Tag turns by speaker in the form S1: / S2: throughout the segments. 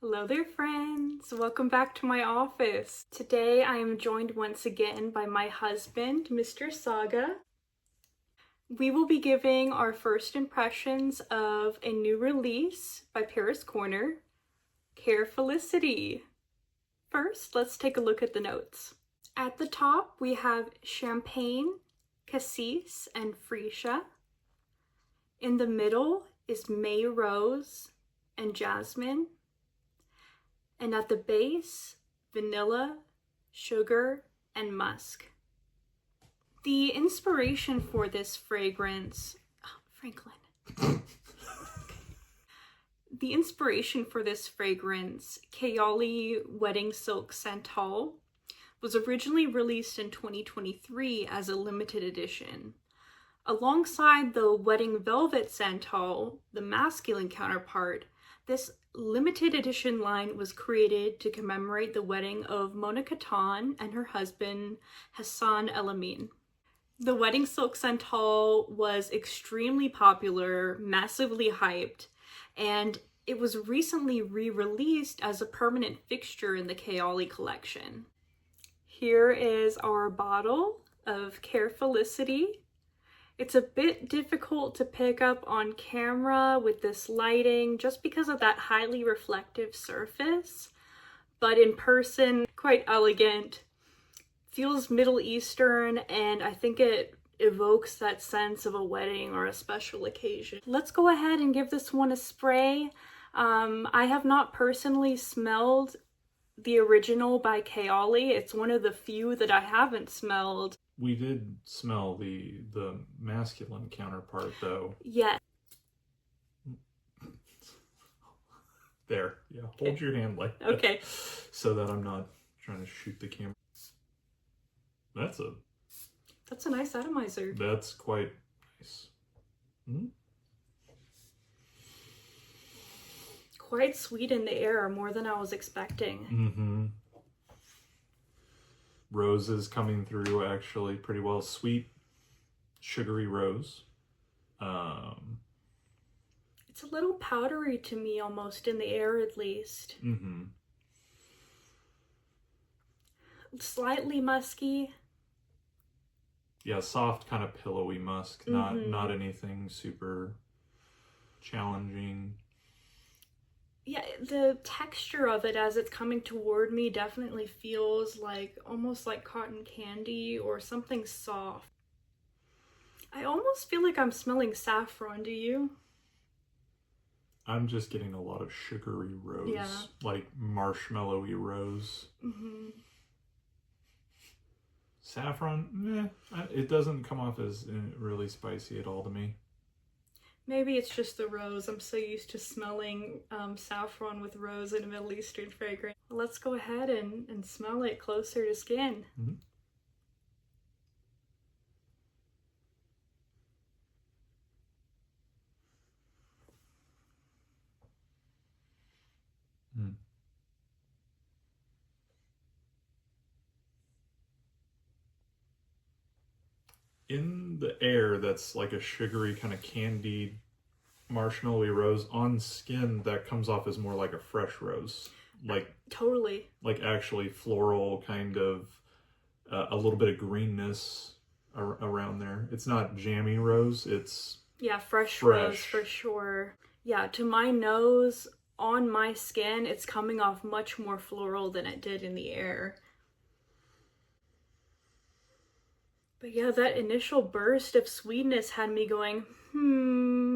S1: Hello there, friends. Welcome back to my office. Today I am joined once again by my husband, Mr. Saga. We will be giving our first impressions of a new release by Paris Corner, Khair Felicity. First, let's take a look at the notes. At the top, we have champagne, cassis, and freesia. In the middle is May rose and jasmine. And at the base, vanilla, sugar, and musk. The inspiration for this fragrance, The inspiration for this fragrance, Kayali Wedding Silk Santal, was originally released in 2023 as a limited edition. Alongside the Wedding Velvet Santal, the masculine counterpart, this limited edition line was created to commemorate the wedding of Mona Katan and her husband Hassan El Amin. The Wedding Silk Santal was extremely popular, massively hyped, and it was recently re-released as a permanent fixture in the Kayali collection. Here is our bottle of Khair Felicity. It's a bit difficult to pick up on camera with this lighting just because of that highly reflective surface, but in person, quite elegant. Feels Middle Eastern, and I think it evokes that sense of a wedding or a special occasion. Let's go ahead and give this one a spray. I have not personally smelled the original by Kayali. It's one of the few that I haven't smelled.
S2: We did smell the masculine counterpart, though.
S1: Yeah.
S2: There. Yeah. Hold
S1: Okay.
S2: your hand like that.
S1: Okay.
S2: So that I'm not trying to shoot the camera. That's
S1: a nice atomizer.
S2: That's quite nice.
S1: Quite sweet in the air, more than I was expecting.
S2: Mm-hmm. Roses coming through actually pretty well. Sweet, sugary rose.
S1: It's a little powdery to me, almost, in the air at least.
S2: Mm-hmm.
S1: Slightly musky.
S2: Yeah, soft, kind of pillowy musk. Not anything super challenging.
S1: Yeah, the texture of it as it's coming toward me definitely feels like almost like cotton candy or something soft. I almost feel like I'm smelling saffron, do you?
S2: I'm just getting a lot of sugary rose.
S1: Yeah.
S2: Like marshmallowy rose.
S1: Mm-hmm.
S2: Saffron, it doesn't come off as really spicy at all to me.
S1: Maybe it's just the rose. I'm so used to smelling saffron with rose in a Middle Eastern fragrance. Let's go ahead and smell it closer to skin.
S2: Mm-hmm. Mm. In the air, that's like a sugary kind of candied marshmallowy rose. On skin, that comes off as more like a fresh rose. Like
S1: Totally.
S2: Like actually floral, kind of a little bit of greenness around there. It's not jammy rose, it's
S1: fresh rose for sure. Yeah, to my nose, on my skin, it's coming off much more floral than it did in the air. But yeah, that initial burst of sweetness had me going,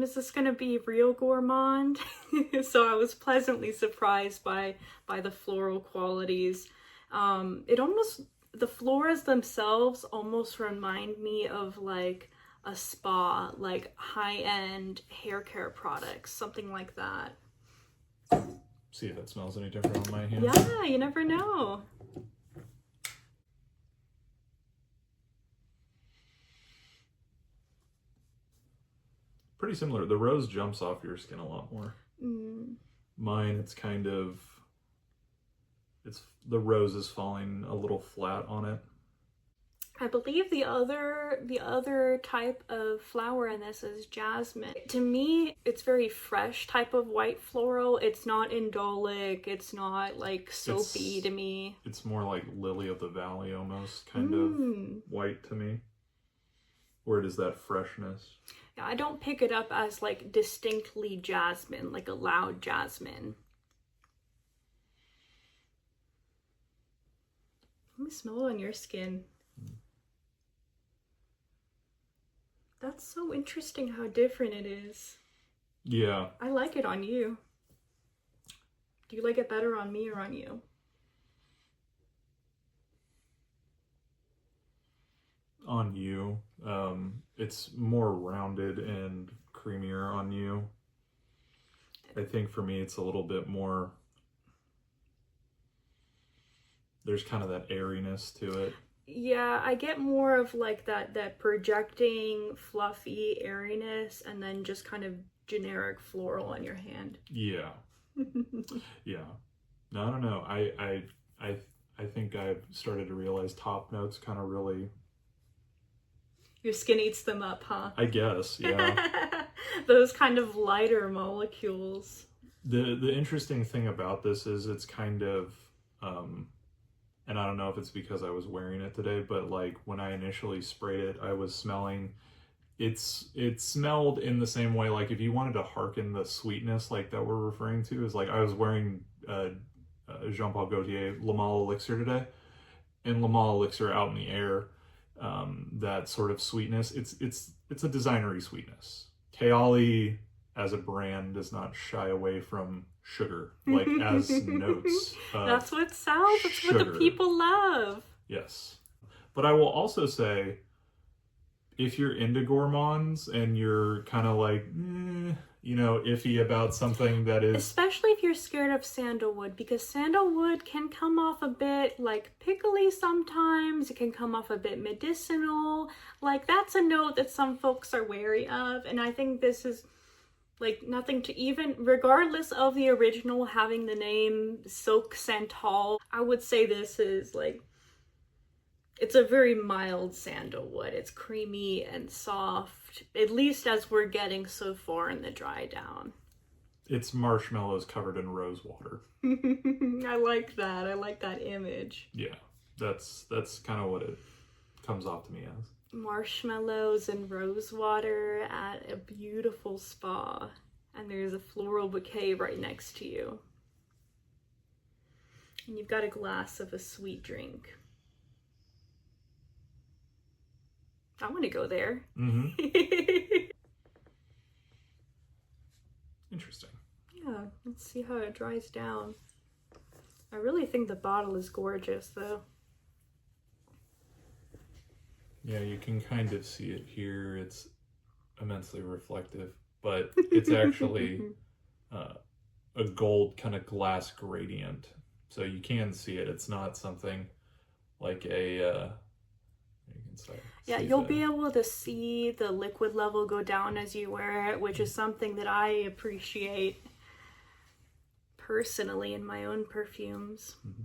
S1: is this gonna be real gourmand? So I was pleasantly surprised by the floral qualities. The florals themselves almost remind me of like a spa, like high-end hair care products, something like that.
S2: See if it smells any different on my hand.
S1: Yeah, you never know.
S2: Pretty similar. The rose jumps off your skin a lot more. Mine, it's kind of, the rose is falling a little flat on it.
S1: I believe the other type of flower in this is jasmine. To me, it's very fresh type of white floral. It's not indolic. It's not like soapy to me.
S2: It's more like lily of the valley almost kind of white to me. Where it is that freshness.
S1: Yeah, I don't pick it up as like distinctly jasmine, like a loud jasmine. Let me smell it on your skin. That's so interesting how different it is.
S2: Yeah.
S1: I like it on you. Do you like it better on me or on you?
S2: On you. It's more rounded and creamier on you. I think for me it's a little bit more, there's kind of that airiness to it.
S1: Yeah, I get more of like that projecting fluffy airiness and then just kind of generic floral on your hand.
S2: Yeah. Yeah. No, I don't know. I think I've started to realize top notes kind of really,
S1: your skin eats them up, huh?
S2: I guess, yeah.
S1: Those kind of lighter molecules.
S2: The interesting thing about this is it's kind of and I don't know if it's because I was wearing it today, but like when I initially sprayed it, I was smelling, it smelled in the same way, like if you wanted to hearken the sweetness like that we're referring to, is like I was wearing Jean-Paul Gaultier Le Male Elixir today, and Le Male Elixir out in the air, that sort of sweetness, it's a designery sweetness. Kayali as a brand does not shy away from sugar, like as notes.
S1: That's what sells. That's what the people love.
S2: Yes. But I will also say, if you're into gourmands and you're kind of like, iffy about something that is...
S1: Especially if you're scared of sandalwood, because sandalwood can come off a bit like pickly sometimes. It can come off a bit medicinal. Like that's a note that some folks are wary of. And I think this is like nothing to, even regardless of the original having the name Silk Santal, I would say this is like, it's a very mild sandalwood. It's creamy and soft, at least as we're getting so far in the dry down.
S2: It's marshmallows covered in rose water.
S1: I like that. I like that image.
S2: Yeah, that's kind of what it comes off to me as.
S1: Marshmallows and rose water at a beautiful spa, and there's a floral bouquet right next to you. And you've got a glass of a sweet drink. I want to go there.
S2: Mm-hmm. Interesting.
S1: Yeah, let's see how it dries down. I really think the bottle is gorgeous, though.
S2: Yeah, you can kind of see it here. It's immensely reflective, but it's actually a gold kind of glass gradient. So you can see it. It's not something like a...
S1: Yeah, you'll be able to see the liquid level go down as you wear it, which is something that I appreciate personally in my own perfumes. Mm-hmm.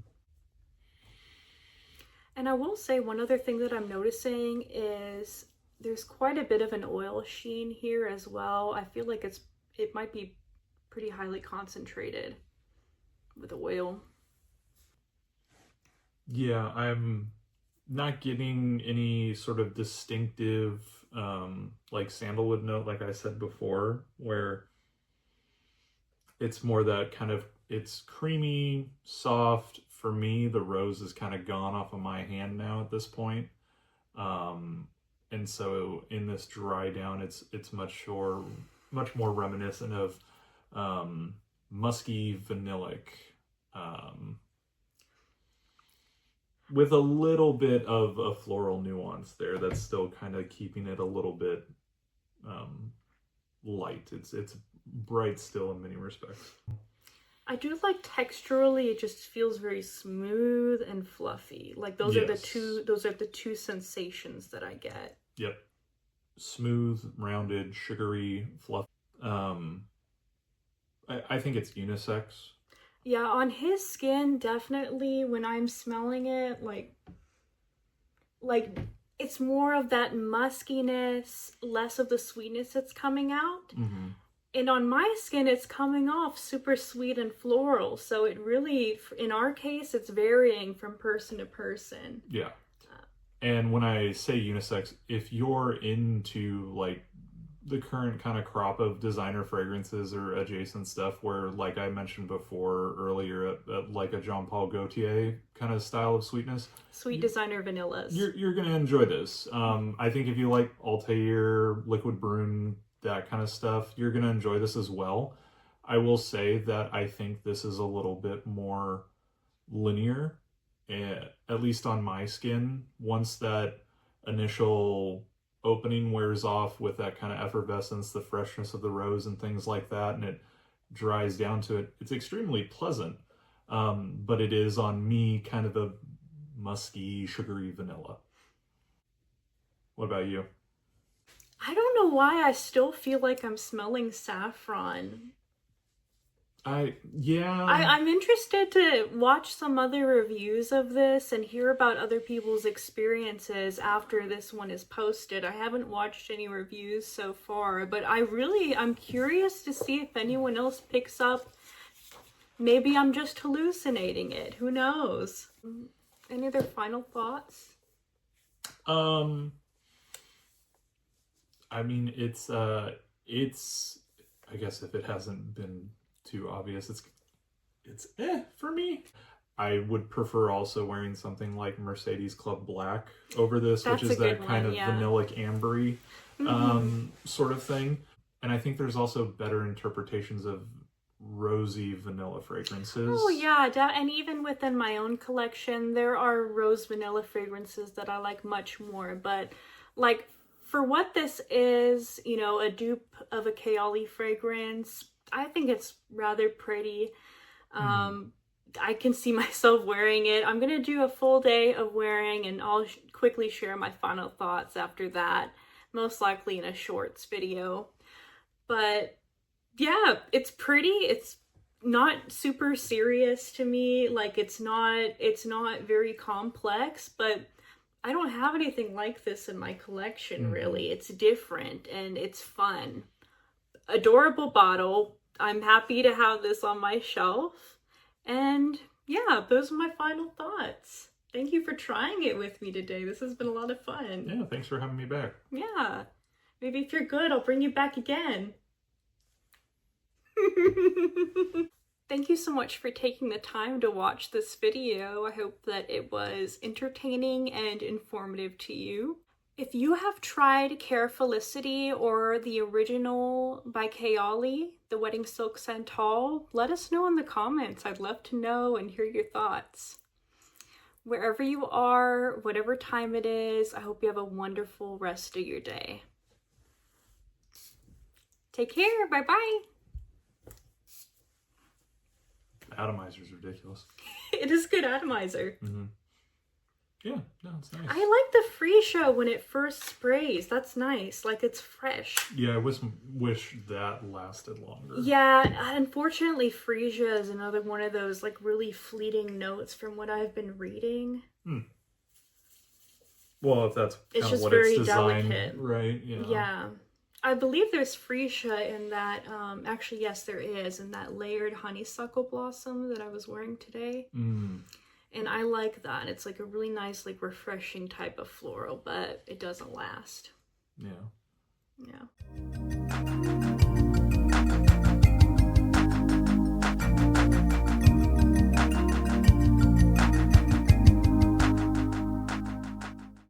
S1: And I will say one other thing that I'm noticing is there's quite a bit of an oil sheen here as well. I feel like it might be pretty highly concentrated with oil.
S2: Yeah, I'm not getting any sort of distinctive like sandalwood note, like I said before, where it's more that kind of, it's creamy, soft. For me, the rose is kind of gone off of my hand now at this point. And so in this dry down, it's much more reminiscent of musky vanillic, with a little bit of a floral nuance there that's still kind of keeping it a little bit light. It's bright still in many respects. I
S1: do like texturally, it just feels very smooth and fluffy. Like those are the two sensations that I get.
S2: Yep. Smooth, rounded, sugary, fluff. I think it's unisex.
S1: Yeah, on his skin, definitely when I'm smelling it, like it's more of that muskiness, less of the sweetness that's coming out.
S2: Mm-hmm.
S1: And on my skin, it's coming off super sweet and floral. So it really, in our case, it's varying from person to person.
S2: Yeah. And when I say unisex, if you're into like the current kind of crop of designer fragrances or adjacent stuff where, like I mentioned before earlier, like a Jean Paul Gaultier kind of style of sweetness,
S1: Sweet designer vanillas.
S2: You're going to enjoy this. I think if you like Altair, Liquid Brune, that kind of stuff, you're going to enjoy this as well. I will say that I think this is a little bit more linear, at least on my skin. Once that initial opening wears off with that kind of effervescence, the freshness of the rose and things like that, and it dries down to it, it's extremely pleasant. But it is on me kind of a musky, sugary vanilla. What about you?
S1: I don't know why I still feel like I'm smelling saffron. I'm interested to watch some other reviews of this and hear about other people's experiences after this one is posted. I haven't watched any reviews so far, but I'm curious to see if anyone else picks up. Maybe I'm just hallucinating it. Who knows? Any other final thoughts?
S2: I mean, it's I guess if it hasn't been too obvious, it's for me. I would prefer also wearing something like Mercedes Club Black over this, which is that kind of vanillic ambery sort of thing. And I think there's also better interpretations of rosy vanilla fragrances.
S1: Oh yeah, and even within my own collection, there are rose vanilla fragrances that I like much more. But like for what this is, a dupe of a Kayali fragrance, I think it's rather pretty. I can see myself wearing it. I'm gonna do a full day of wearing, and I'll quickly share my final thoughts after that, most likely in a shorts video. But yeah, it's pretty. It's not super serious to me. Like it's not very complex, but I don't have anything like this in my collection really. It's different and it's fun. Adorable bottle. I'm happy to have this on my shelf. And yeah, those are my final thoughts. Thank you for trying it with me today. This has been a lot of fun.
S2: Yeah, thanks for having me back.
S1: Yeah. Maybe if you're good, I'll bring you back again. Thank you so much for taking the time to watch this video. I hope that it was entertaining and informative to you. If you have tried Khair Felicity or the original by Kayali, the Wedding Silk Santal, let us know in the comments. I'd love to know and hear your thoughts. Wherever you are, whatever time it is, I hope you have a wonderful rest of your day. Take care. Bye-bye.
S2: Atomizer's ridiculous.
S1: It is good atomizer.
S2: Yeah, no, it's nice.
S1: I like the Freesia when it first sprays. That's nice. Like it's fresh.
S2: Yeah, I wish that lasted longer.
S1: Yeah, unfortunately Freesia is another one of those like really fleeting notes from what I've been reading.
S2: Well, if that's
S1: it's
S2: kind
S1: just
S2: of what
S1: very
S2: it's designed,
S1: delicate.
S2: Right? Yeah.
S1: Yeah. I believe there's Freesia in that, actually, yes, there is, in that layered honeysuckle blossom that I was wearing today. And I like that. It's like a really nice, like refreshing type of floral, but it doesn't last.
S2: Yeah.
S1: Yeah.